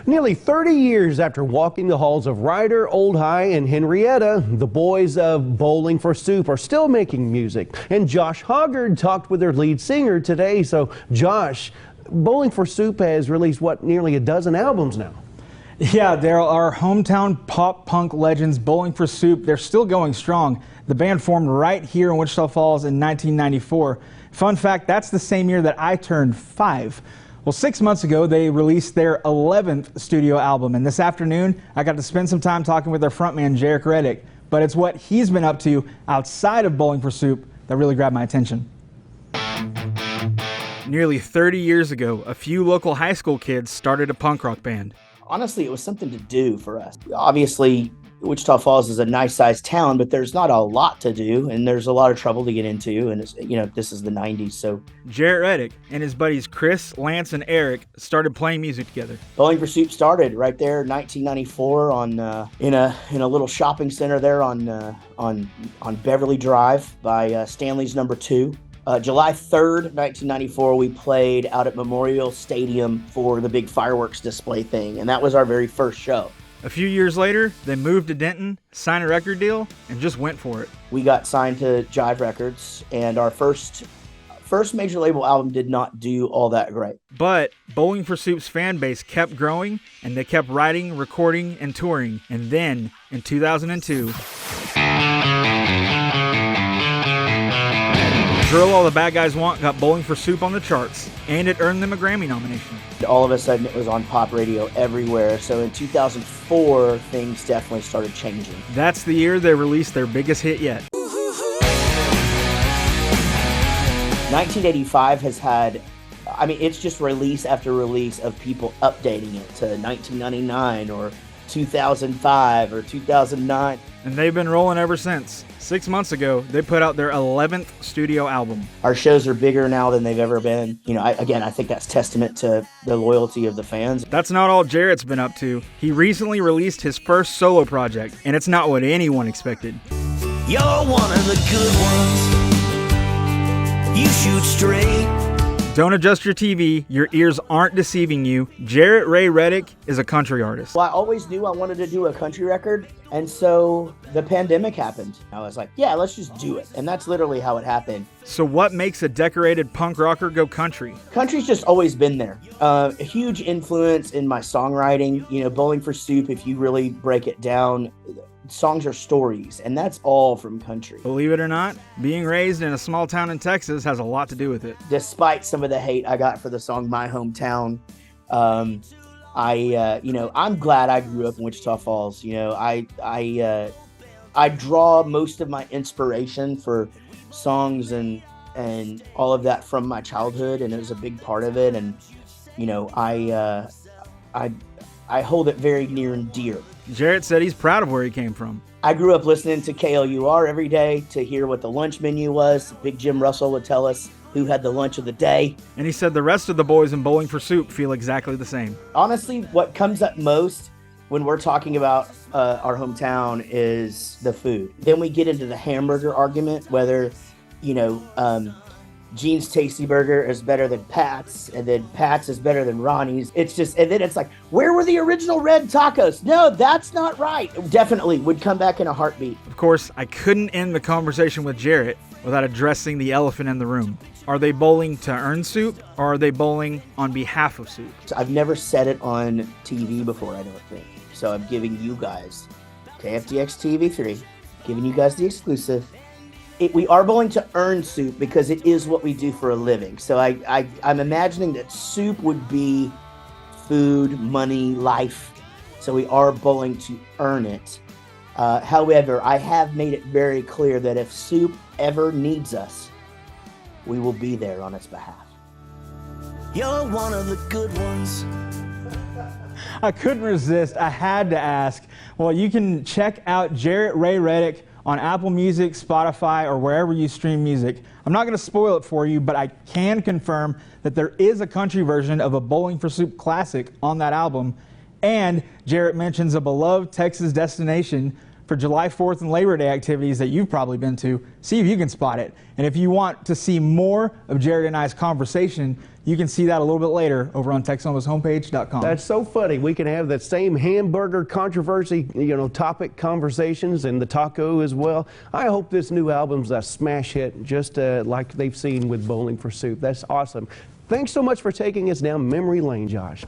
Nearly 30 years after walking the halls of Ryder, Old High, and Henrietta, the boys of Bowling for Soup are still making music. And Josh Hoggard talked with their lead singer today. So, Josh, Bowling for Soup has released, nearly a dozen albums now. Yeah, there are hometown pop punk legends, Bowling for Soup. They're still going strong. The band formed right here in Wichita Falls in 1994. Fun fact, that's the same year that I turned 5. Well, 6 months ago, they released their 11th studio album, and this afternoon, I got to spend some time talking with their frontman, Jarrett Reddick. But it's what he's been up to outside of Bowling for Soup that really grabbed my attention. Nearly 30 years ago, a few local high school kids started a punk rock band. Honestly, it was something to do for us. Obviously, Wichita Falls is a nice-sized town, but there's not a lot to do, and there's a lot of trouble to get into, and this is the 90s, so. Jarrett Reddick and his buddies Chris, Lance, and Eric started playing music together. Bowling for Soup started right there, 1994, in a little shopping center there on Beverly Drive by Stanley's Number 2. July 3rd, 1994, we played out at Memorial Stadium for the big fireworks display thing, and that was our very first show. A few years later, they moved to Denton, signed a record deal, and just went for it. We got signed to Jive Records, and our first major label album did not do all that great. But Bowling for Soup's fan base kept growing, and they kept writing, recording, and touring. And then, in 2002, Drill All the Bad Guys Want got Bowling for Soup on the charts, and it earned them a Grammy nomination. All of a sudden, it was on pop radio everywhere. So in 2004, things definitely started changing. That's the year they released their biggest hit yet. 1985 has had, it's just release after release of people updating it to 1999 or 2005 or 2009. And they've been rolling ever since. 6 months ago, they put out their 11th studio album. Our shows are bigger now than they've ever been. I think that's testament to the loyalty of the fans. That's not all Jarrett's been up to. He recently released his first solo project, and it's not what anyone expected. You're one of the good ones. You shoot straight. Don't adjust your TV. Your ears aren't deceiving you. Jarrett Ray Reddick is a country artist. Well, I always knew I wanted to do a country record, and so the pandemic happened. I was like, yeah, let's just do it. And that's literally how it happened. So what makes a decorated punk rocker go country? Country's just always been there. A huge influence in my songwriting. Bowling for Soup, if you really break it down, songs are stories, and that's all from country. Believe it or not, being raised in a small town in Texas has a lot to do with it. Despite some of the hate I got for the song My Hometown, I'm glad I grew up in Wichita Falls. I draw most of my inspiration for songs and all of that from my childhood, and it was a big part of it. And I hold it very near and dear. Jarrett said he's proud of where he came from. I grew up listening to KLUR every day to hear what the lunch menu was. Big Jim Russell would tell us who had the lunch of the day. And he said the rest of the boys in Bowling for Soup feel exactly the same. Honestly, what comes up most when we're talking about our hometown is the food. Then we get into the hamburger argument, whether, Gene's Tasty Burger is better than Pat's, and then Pat's is better than Ronnie's. And then it's like, where were the original red tacos? No, that's not right. Definitely would come back in a heartbeat. Of course, I couldn't end the conversation with Jarrett without addressing the elephant in the room. Are they bowling to earn soup, or are they bowling on behalf of soup? I've never said it on TV before, I don't think. So I'm giving you guys, KFDX TV3, giving you guys the exclusive. We are bowling to earn soup because it is what we do for a living. So I'm imagining that soup would be food, money, life. So we are bowling to earn it. However, I have made it very clear that if soup ever needs us, we will be there on its behalf. You're one of the good ones. I couldn't resist. I had to ask. Well, you can check out Jarrett Ray Reddick on Apple Music, Spotify, or wherever you stream music. I'm not going to spoil it for you, but I can confirm that there is a country version of a Bowling for Soup classic on that album. And Jarrett mentions a beloved Texas destination for July 4th and Labor Day activities that you've probably been to. See if you can spot it. And if you want to see more of Jarrett and I's conversation, You can see that a little bit later over on Texomashomepage.com. That's so funny. We can have that same hamburger controversy, topic conversations, and the taco as well. I hope this new album's a smash hit, just like they've seen with Bowling for Soup. That's awesome. Thanks so much for taking us down memory lane, Josh.